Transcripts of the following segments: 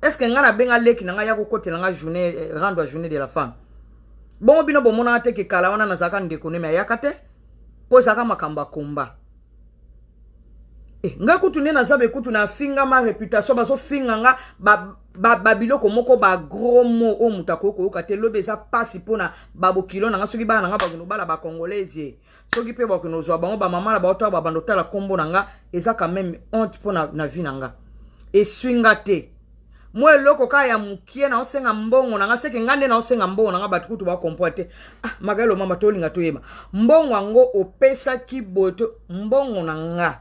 est-ce que ngana benga leki na nga ya ko côté nga journée rendre journée de la femme bon bino bo mona te ke kala wana nazaka ndeko ne me yakate po saka makamba komba nga kutu ne nazabe kutu na finga ma réputation baso finga nga ba biloko moko ba gros mot o mutako ko ka te lobe za pasi pona babo kilo na nga soki ba na nga ba kuno bala ba congolais soki pe ba kuno zo ba ba mama na ba to ba bando tala kombo na nga eza quand même honte pona na vie na nga e swinga te moi loko ka ya mukie na osenga mbongo na nga seke ngande na osenga mbongo na nga batukutu ba kompote magalo mama tolinga toyeba mbongo ngo opesa ki boto mbongo na nga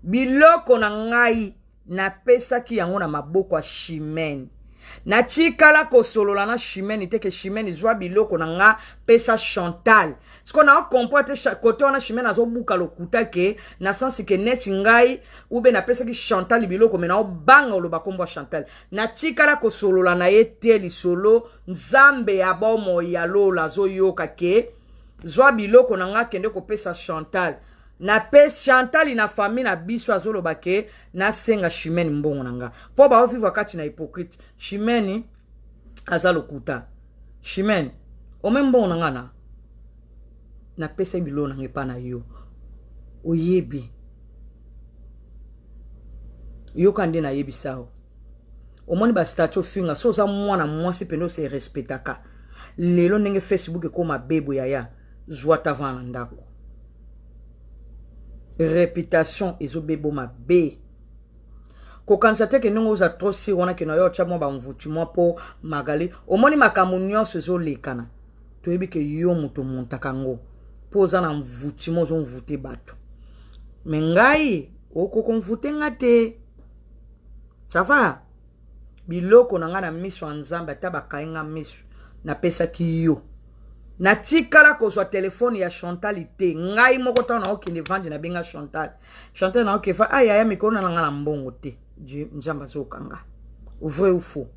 biloko na ngai na pesa ki yango na maboko ya Chimene na chikala ko solola na Chimene te ke Chimene zwa biloko na nga pesa Chantal siko na kompote kote wana Chimene azo buka lokuta ke na sensi ke neti ngai ube na pesa ki Chantal biloko mena o banga oloba kombo Chantal na chikala ko solola na ye te lisolo nzambe ya bomo ya lola zo yoka ke zwa biloko na nga kende ko pesa Chantal na pesa Chantal na famille na biso azolo bake na senga Chimene mbongo nanga po ba ofi wakati na hypocrite Chimene azalo kuta Chimene o mbongo nanga na pesa bilo nanga pa na yo oyebi yo kande na yebi sao o moni ba statue finga so za mwana mwasi pendo se respectaka lelo ndenge Facebook ko mabebo yaya zwa tavana ndako réputation ezobebo mabe ko kansate ke nongo za trosi wana ke na yo chamo ba mvutumo po magali omoni makamu nyonso zo lekana toyebi ke yo muto montaka ngo poza na mvutumo zo mvute bato mengai okoko mvute ngate ça va biloko na nga na miso nzamba tabakainga miso na pesa ki yo na tikala ko zwa telefone ya Chantal ite ngai moko ta na okende vandi na benga Chantal na okefa aya mikona na nga na mbongo te nzamba zo kanga vrai ou faux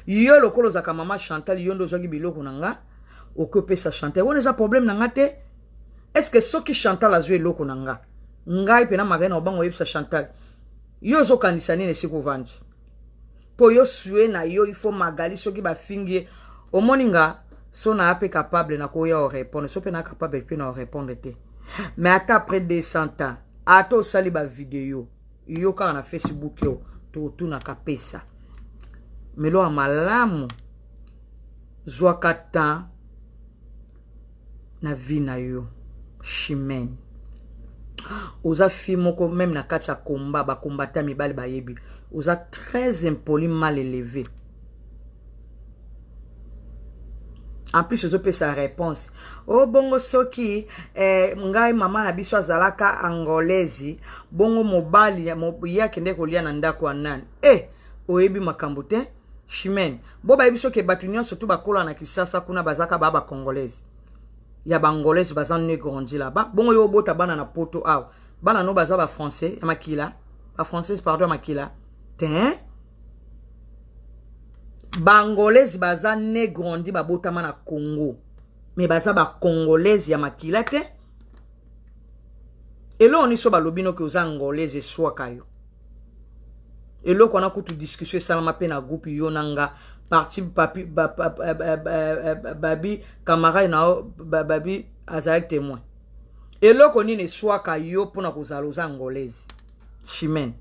yo lokolo za mama Chantal yo ndo zoki biloko na nga okope sa Chantal wona za problème na nga te est-ce que soki Chantal azwe loko na nga ngai pe na magana obango yebisa Chantal yo zo kanisa nini siko vandi po yo sué na yo il faut magali soki ba fingi omoninga so na ape capable na ko ya répondre so pe na capable pe na répondre te mais ata après 200 ans ato sali ba vidéo yo ka na Facebook yo to na kapesa melo amalamu zwa kata na vie na yo Chimene oza fi moko même na kati ya combat ba combattant mibali ba yebi oza très impoli mal élevé. En plus, je peux sa réponse. Oh, bongo soki, ngai mama na biso azalaka angolaise, bongo mobali, ya kende kolia na ndako anani. Oyebi makambo te, Chimene. Bo ba biso ke batunyo surtout bakola na Kisasa kuna bazaka baba congolaise. Ya bangolaise bazan ne grandi là-bas. Bongo yo bota bana na poto aw. Bana no baza ba français, ya makila. Ba français pardon makila. Ten. Bangolaise baza ne grandi babotama na Congo mais baza ba congolaise ya makila te elo oni so balobino ke oza angolaise swaka yo elo kona kutu discussion salama pe na groupe yo nanga parti papi babi camarade na babi azalaki témoin elo koni ne swaka yo pona kozala oza angolaise Chimene.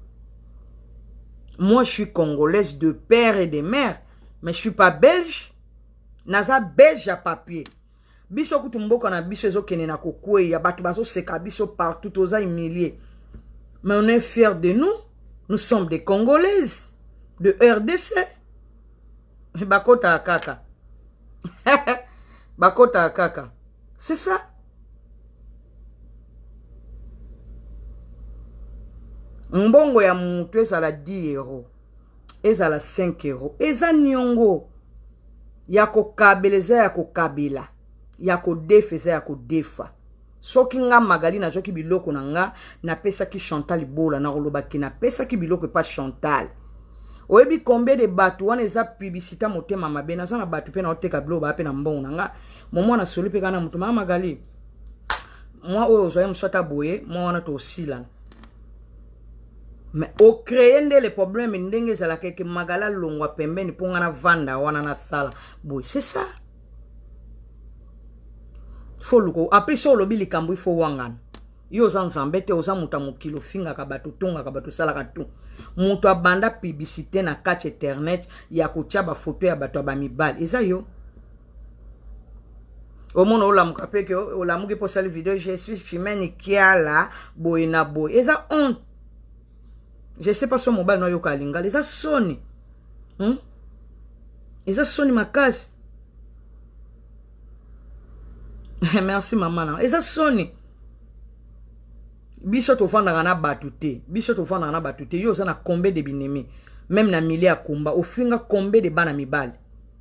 Moi je suis congolaise de père et de mère. Mais je suis pas belge. Naza belge à papier. Biso kutumboko na biso ezo kene na kokwe ya batu baso seka biso partout oza humilié. Mais on est fiers de nous. Nous sommes des Congolaises de RDC. Bakota kaka. Bakota kaka. C'est ça. Mbongo ya mutu ezala 10 €. Ezala 5 €. Eza nyongo. Ya kokabeleza ya kokabela. Ya kodefeza ya kodefa. Soki nga magali na joki biloko na nga na pesa ki Chantal bola na roloba ki na pesa ki biloko pa Chantal. Oyebi combien de batu wana eza publicité motema mabe na zana batu pe na oteka bilo ba pe na mbongo na nga. Momo na soli pe kana mutu mama magali. Moi oyo zoye msota boye, moi wana to osila. mais au créer les problèmes ndenge za la keke magala longwa pembeni ponga na vanda wana na sala boy c'est ça faut luko après so lobi likambo il faut wangana yo za nzambe te oza muta mokilo finga ka bato tonga ka bato sala ka tout muto abanda publicité na catch internet ya kotia ba photo ya bato ba mibali eza yo au monde olamuka peke olamuki po sala vidéo je suis chimene kiala boy na boy eza honte. Je sais pas si mon mobile no kalinga les a sonné. Les a sonné ma case. Merci maman. Les a sonné. Biso to fanda na batute. Biso to fanda na batute. Yo za na combien de binemi. Même na milieu ya komba. Ofinga combien de bana mibali.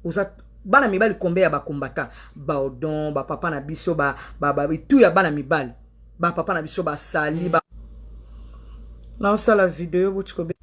Oza bana mibali combien ya ba combattant. Ba odon, ba papa na biso ba tout ya bana mibali. Ba papa na biso ba sali ba. Là, on sait la vidéo, vous avez